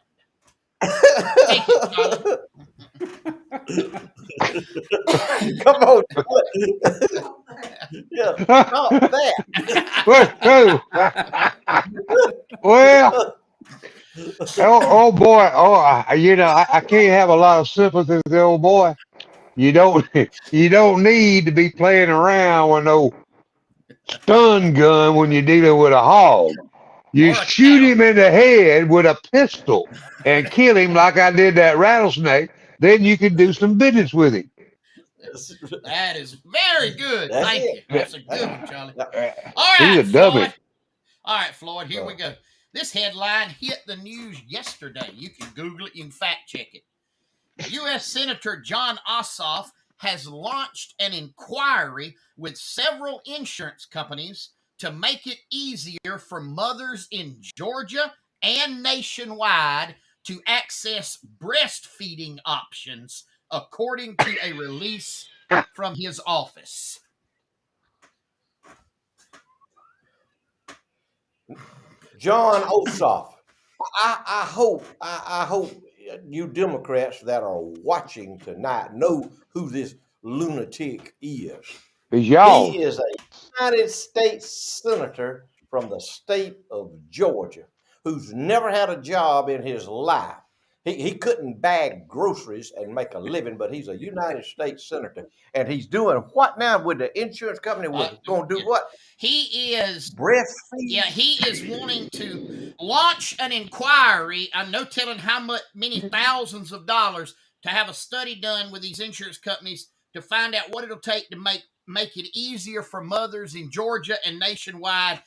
Take it, Charlie. Come on. Yeah, stop that. Well, oh boy, I can't have a lot of sympathy with the old boy. You don't need to be playing around with no stun gun when you're dealing with a hog. You Or a shoot cow. him in the head with a pistol and kill him like I did that rattlesnake. Then you can do some business with him. That is very good. That's Thank it. you. That's a good one, Charlie. All He's right, a dummy. Floyd. All right, Floyd, here we go. This headline hit the news yesterday. You can Google it, you can fact check it. U.S. Senator John Ossoff has launched an inquiry with several insurance companies to make it easier for mothers in Georgia and nationwide to access breastfeeding options, according to a release from his office. John Ossoff. I hope you Democrats that are watching tonight know who this lunatic is. It's y'all. He is a United States Senator from the state of Georgia who's never had a job in his life. He couldn't bag groceries and make a living, but he's a United States Senator. And he's doing what now with the insurance company? We're going to do what? He is breastfeed. Yeah, he is wanting to launch an inquiry. I'm no telling how many thousands of dollars to have a study done with these insurance companies to find out what it'll take to make it easier for mothers in Georgia and nationwide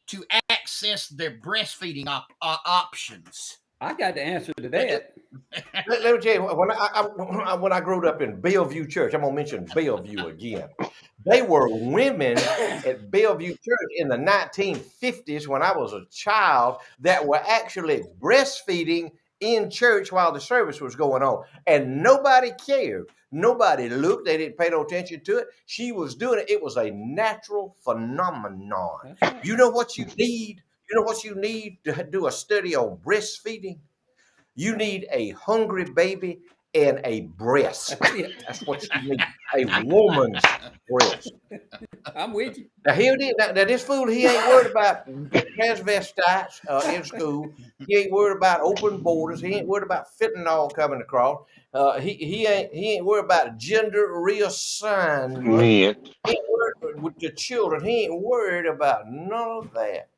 to access their breastfeeding options. I got the answer to that. Let me tell you, when I grew up in Bellevue Church, I'm gonna mention Bellevue again. They were women at Bellevue Church in the 1950s when I was a child that were actually breastfeeding in church while the service was going on, and nobody cared. Nobody looked. They didn't pay no attention to it. She was doing it. It was a natural phenomenon. That's right. You know what you need? You know what you need to do a study on breastfeeding? You need a hungry baby and a breast. That's what you need. A woman's breast. I'm with you. Now, now this fool, he ain't worried about transvestites in school. He ain't worried about open borders. He ain't worried about fentanyl coming across. He ain't worried about gender reassignment. Man. He ain't worried with the children. He ain't worried about none of that.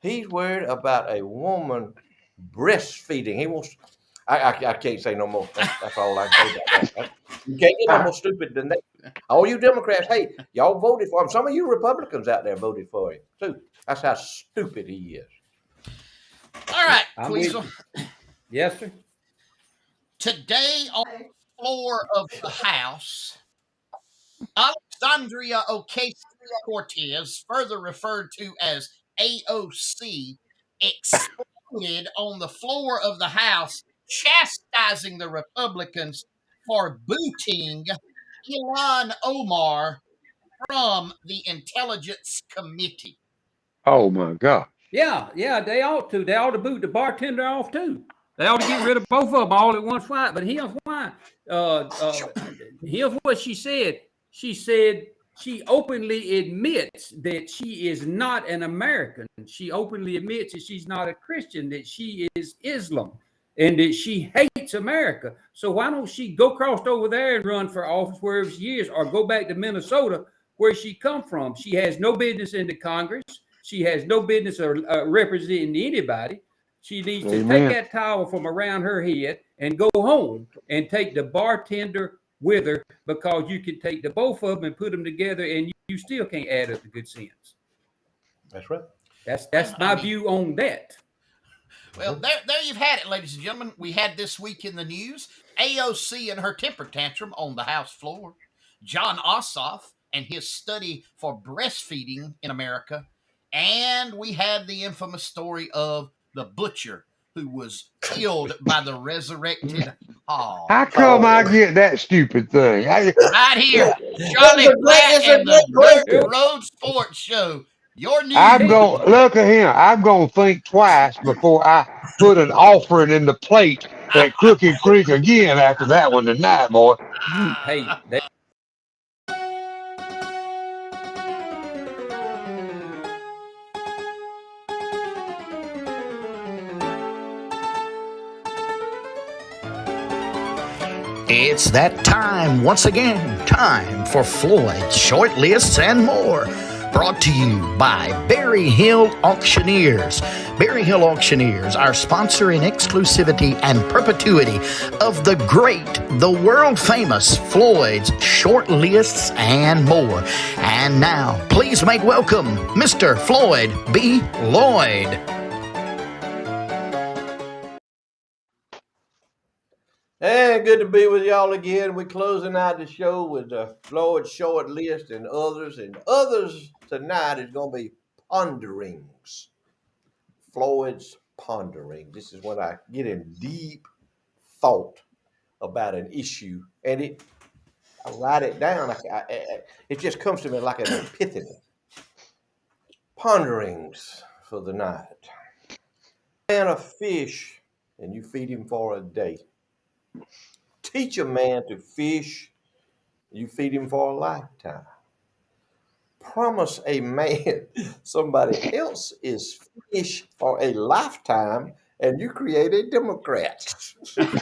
He's worried about a woman breastfeeding. He wants. I can't say no more. That's all I can say about that. You can't get no more stupid than that. All you Democrats, hey, y'all voted for him. Some of you Republicans out there voted for him too. That's how stupid he is. All right, I'm with Cleasel. you. Yes, sir. Today on the floor of the House, Alexandria Ocasio-Cortez, further referred to as AOC, exploded on the floor of the House, chastising the Republicans for booting Ilhan Omar from the Intelligence Committee. Oh my God. Yeah, they ought to. They ought to boot the bartender off too. They ought to get rid of both of them all at once. Why? But here's why. Here's what she said. She said she openly admits that she is not an American. She openly admits that she's not a Christian, that she is Islam, and that she hates America. So why don't she go cross over there and run for office wherever she is, or go back to Minnesota where she come from? She has no business in the Congress. She has no business representing anybody. She needs to take that towel from around her head and go home and take the bartender with her, because you can take the both of them and put them together and you still can't add up the good sense. That's right. That's my view on that. Well, there you've had it, ladies and gentlemen. We had this week in the news AOC and her temper tantrum on the House floor, John Ossoff and his study for breastfeeding in America, and we had the infamous story of the butcher who was killed by the resurrected hog. How come I get that stupid thing? Right here, Charlie Platt and the Dirt Road Sports Show. Your news. I'm going look at him. I'm gonna think twice before I put an offering in the plate at Crooked Creek again after that one tonight, boy. Hey, It's that time once again. Time for Floyd's Short Lists and More. Brought to you by Berry Hill Auctioneers. Berry Hill Auctioneers, our sponsor in exclusivity and perpetuity of the great, the world famous Floyd's Short Lists and More. And now, please make welcome Mr. Floyd B. Lloyd. And good to be with y'all again. We're closing out the show with Floyd's Short List and others. And others tonight is going to be ponderings. Floyd's pondering. This is when I get in deep thought about an issue. And I write it down. It just comes to me like an epiphany. Ponderings for the night. Man, a fish, and you feed him for a day. Teach a man to fish, you feed him for a lifetime. Promise a man somebody else is fish for a lifetime, and you create a Democrat. That's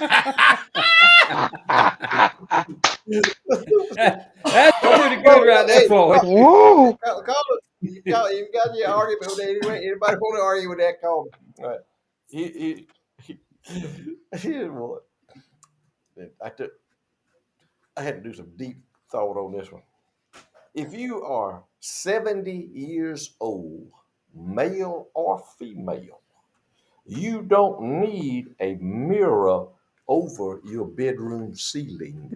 pretty good right there, Floyd. Whoa. You got your argument with anybody want to argue with that? Call me. All right. Here's what. I had to do some deep thought on this one. If you are 70 years old, male or female, You don't need a mirror over your bedroom ceiling.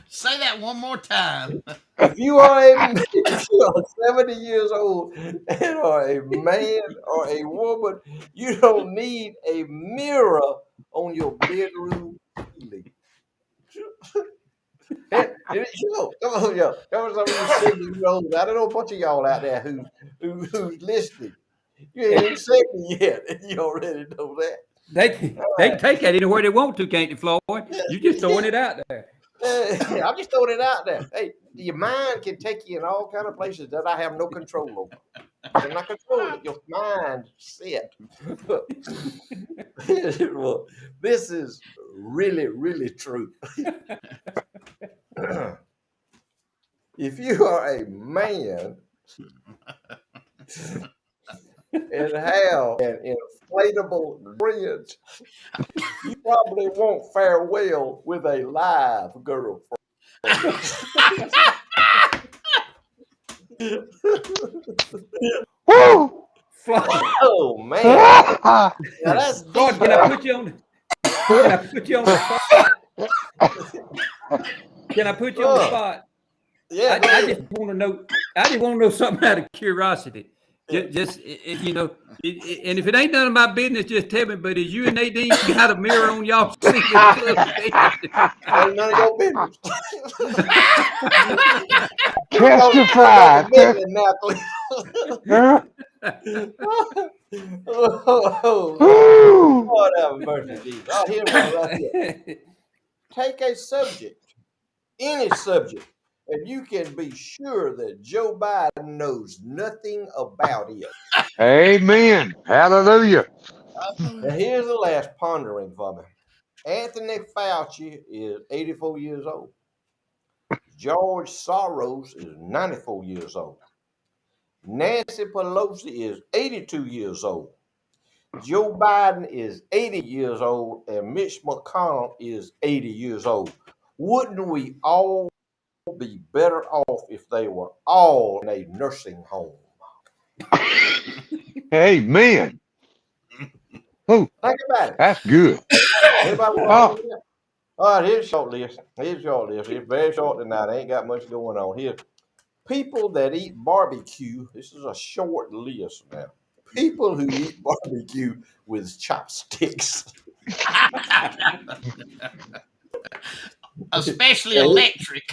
Say that one more time. If you are if you are 70 years old and are a man or a woman, you don't need a mirror on your bedroom ceiling. Come on, y'all. Come on, some of you 70-year-olds. I don't know a bunch of y'all out there who's listening. You ain't even 70 yet, and you already know that. They can take that anywhere they want to, can't they, Floyd? You just throwing it out there. I'm just throwing it out there. Hey, your mind can take you in all kind of places that I have no control over. I'm not controlling it. Your mind set. Well, this is really, really true. If you are a man and have an inflatable bridge, you probably won't fare well with a live girlfriend. Woo! Floyd, Oh man, now that's Floyd, deep. can I put you on? Can I put you on the spot? Can I put you on the spot? Yeah, I just want to know. I just want to know something out of curiosity. Just you know, and if it ain't none of my business, just tell me. But is you and Nadine got a mirror on y'all ceiling club? ain't none of your business. Testify. Oh, Woo! Lord have mercy, Jesus. Oh, here's one right here. Take a subject, any subject, and you can be sure that Joe Biden knows nothing about it. Amen. Hallelujah. Now, here's the last pondering for me. Anthony Fauci is 84 years old. George Soros is 94 years old. Nancy Pelosi is 82 years old. Joe Biden is 80 years old, and Mitch McConnell is 80 years old. Wouldn't we all be better off if they were all in a nursing home? Amen. Ooh, Think about it. that's good. Anybody want to Oh, argue with that? All right, here's a short list. Here's a short list. It's very short tonight. Ain't got much going on here. People that eat barbecue. This is a short list now. People who eat barbecue with chopsticks. Especially electric.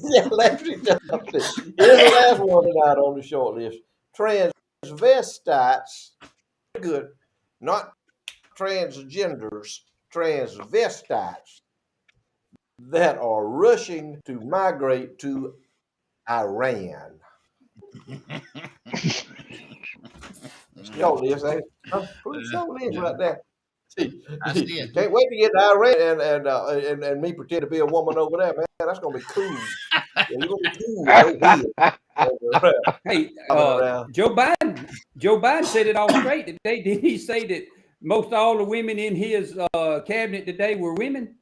Yeah, electric chopsticks. Here's the last one tonight on the short list. Transvestites. Good. Not transgenders. Transvestites that are rushing to migrate to Iran. Short list, ain't it? Pretty short list right there. See, That's it. can't wait to get to Iran and me pretend to be a woman over there, man. That's gonna be cool. Yeah, you're gonna be cool with no head. Hey, Around. Joe Biden said it all straight today. Did he say that most all the women in his cabinet today were women?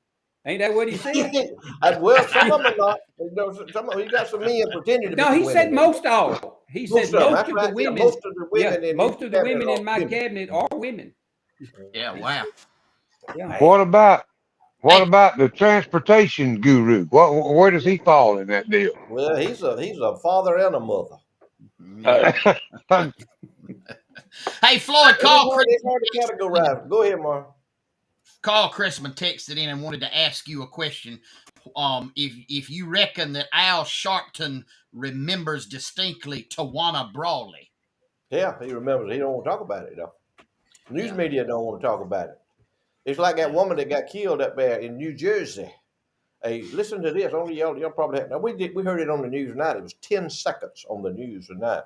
Ain't that what he said? Well, some of them are not. You know, he got some men pretending to be No, he women. said most all. He said Most of them. most That's of right. the women. Yeah, most of the women in most of the cabinet women are in my women. cabinet are women. Yeah, wow. Yeah. what about Hey, the transportation guru? Where does he fall in that deal? Well, he's a father and a mother. yeah. Hey, Floyd, It's hard to categorize. Go ahead, Mark. Carl Christman texted in and wanted to ask you a question. If you reckon that Al Sharpton remembers distinctly Tawana Brawley. Yeah, he remembers. He don't want to talk about it though. News Yeah. media don't want to talk about it. It's like that woman that got killed up there in New Jersey. Hey, listen to this. Only y'all probably have, now we heard it on the news tonight. It was 10 seconds on the news tonight.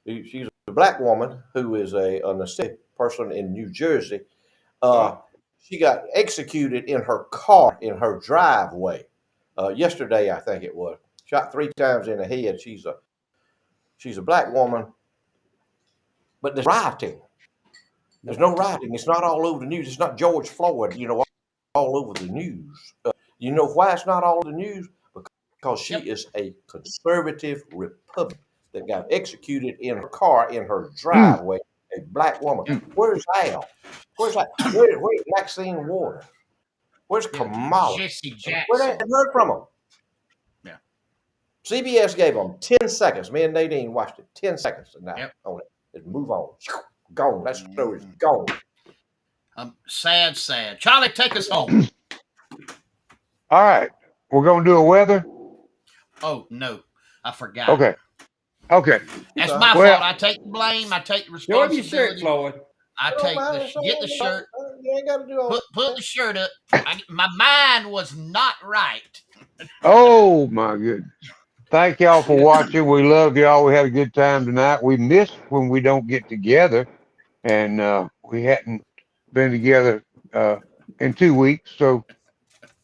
She's a black woman who is a necessity person in New Jersey. She got executed in her car in her driveway yesterday, I think it was. Shot 3 times in the head. She's a black woman, but there's rioting. There's no rioting. It's not all over the news. It's not George Floyd, all over the news. You know why it's not all over the news? Because she is a conservative Republican that got executed in her car in her driveway a black woman. Yeah. Where's Al? Where's where's Maxine Warner? Where's Yeah. Kamala? Jesse Where they Jackson. haven't heard from them? Yeah. CBS gave them 10 seconds. Me and Nadine watched it. 10 seconds tonight Yep. on it. Just move on. Gone. That story's gone. Sad. Charlie, take us home. All right. We're going to do a weather. Oh, no. I forgot. Okay. That's my Well- fault. I take the blame. I take the Show him your shirt, responsibility. Floyd. I take get the shirt. You ain't got to do all Put the shirt up. My mind was not right. Oh, my goodness. Thank y'all for watching. We love y'all. We had a good time tonight. We miss when we don't get together. And we hadn't been together in 2 weeks. So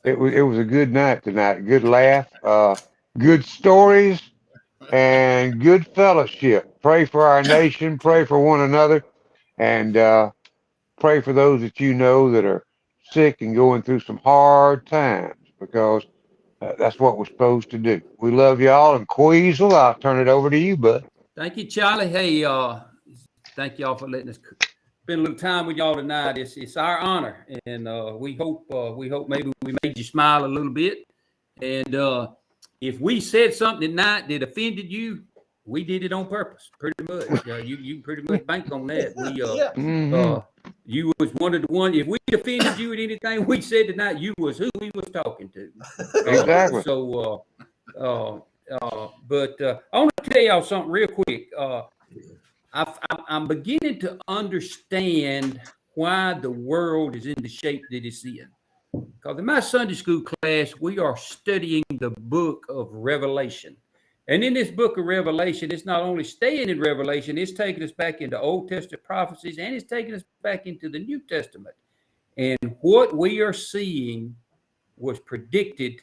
it was a good night tonight. Good laugh, good stories, and good fellowship. Pray for our nation. Pray for one another. And pray for those that you know that are sick and going through some hard times, because that's what we're supposed to do. We love y'all. And Queasel, I'll turn it over to you, bud. Thank you, Charlie. Hey, thank y'all for letting us spend a little time with y'all tonight. It's our honor, and we hope maybe we made you smile a little bit. And if we said something tonight that offended you, we did it on purpose. Pretty much, you pretty much bank on that. You was one of the ones. If we offended you at anything we said tonight, you was who we was talking to. Exactly. But I want to tell y'all something real quick. I'm beginning to understand why the world is in the shape that it's in. Because in my Sunday school class, we are studying the book of Revelation. And in this book of Revelation, it's not only staying in Revelation, it's taking us back into Old Testament prophecies, and it's taking us back into the New Testament. And what we are seeing was predicted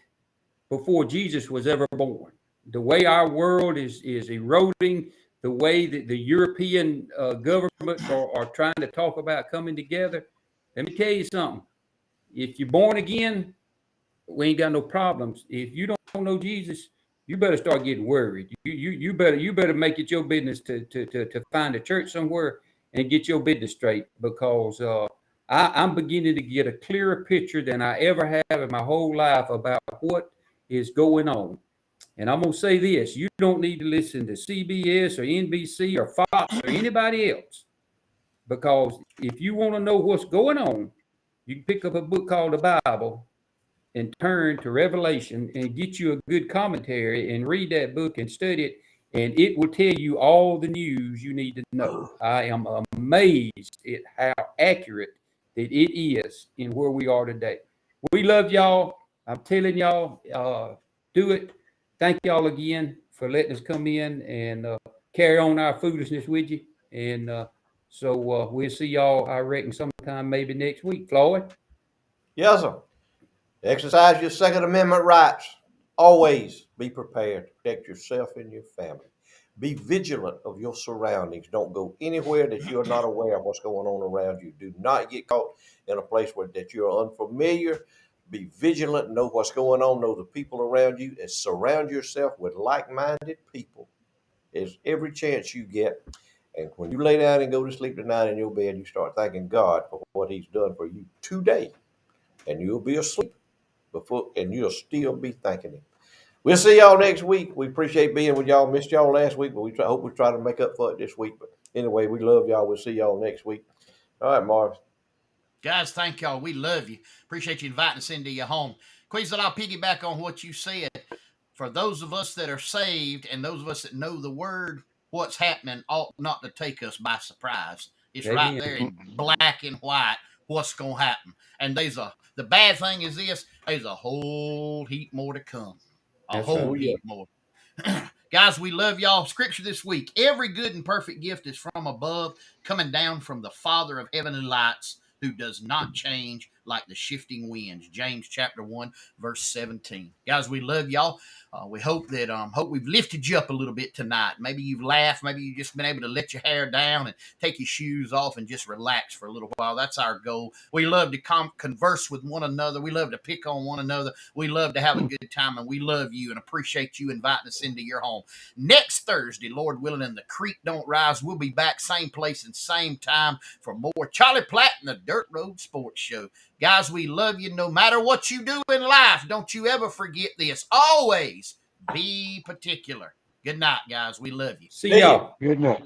before Jesus was ever born. The way our world is eroding, the way that the European governments are trying to talk about coming together. Let me tell you something. If you're born again, we ain't got no problems. If you don't know Jesus, you better start getting worried. You better make it your business to find a church somewhere and get your business straight, because I'm beginning to get a clearer picture than I ever have in my whole life about what is going on. And I'm going to say this: you don't need to listen to CBS or NBC or Fox or anybody else, because if you want to know what's going on, you can pick up a book called the Bible and turn to Revelation and get you a good commentary and read that book and study it, and it will tell you all the news you need to know. I am amazed at how accurate that it is in where we are today. We love y'all. I'm telling y'all, do it. Thank y'all again for letting us come in and carry on our foolishness with you. And so we'll see y'all, I reckon, sometime maybe next week. Floyd? Yes, sir. Exercise your Second Amendment rights. Always be prepared to protect yourself and your family. Be vigilant of your surroundings. Don't go anywhere that you're not aware of what's going on around you. Do not get caught in a place where that you're unfamiliar. Be vigilant, know what's going on, know the people around you, and surround yourself with like-minded people. There's every chance you get. And when you lay down and go to sleep tonight in your bed, you start thanking God for what He's done for you today. And you'll be asleep and you'll still be thanking Him. We'll see y'all next week. We appreciate being with y'all. Missed y'all last week, but hope we try to make up for it this week. But anyway, we love y'all. We'll see y'all next week. All right, Marv. Guys, thank y'all. We love you. Appreciate you inviting us into your home. Queasel, I'll piggyback on what you said. For those of us that are saved and those of us that know the word, what's happening ought not to take us by surprise. It's Amen. right there in black and white what's going to happen. And the bad thing is this, there's a whole heap more to come. That's Whole right. heap more. Guys, we love y'all. Scripture this week. Every good and perfect gift is from above, coming down from the Father of heavenly lights, who does not change like the shifting winds. James chapter 1, verse 17. Guys, we love y'all. We hope that hope we've lifted you up a little bit tonight. Maybe you've laughed. Maybe you've just been able to let your hair down and take your shoes off and just relax for a little while. That's our goal. We love to converse with one another. We love to pick on one another. We love to have a good time, and we love you and appreciate you inviting us into your home. Next Thursday, Lord willing, and the creek don't rise, we'll be back same place and same time for more Charlie Platt and the Dirt Road Sports Show. Guys, we love you no matter what you do in life. Don't you ever forget this. Always be particular. Good night, guys. We love you. See y'all. Good night.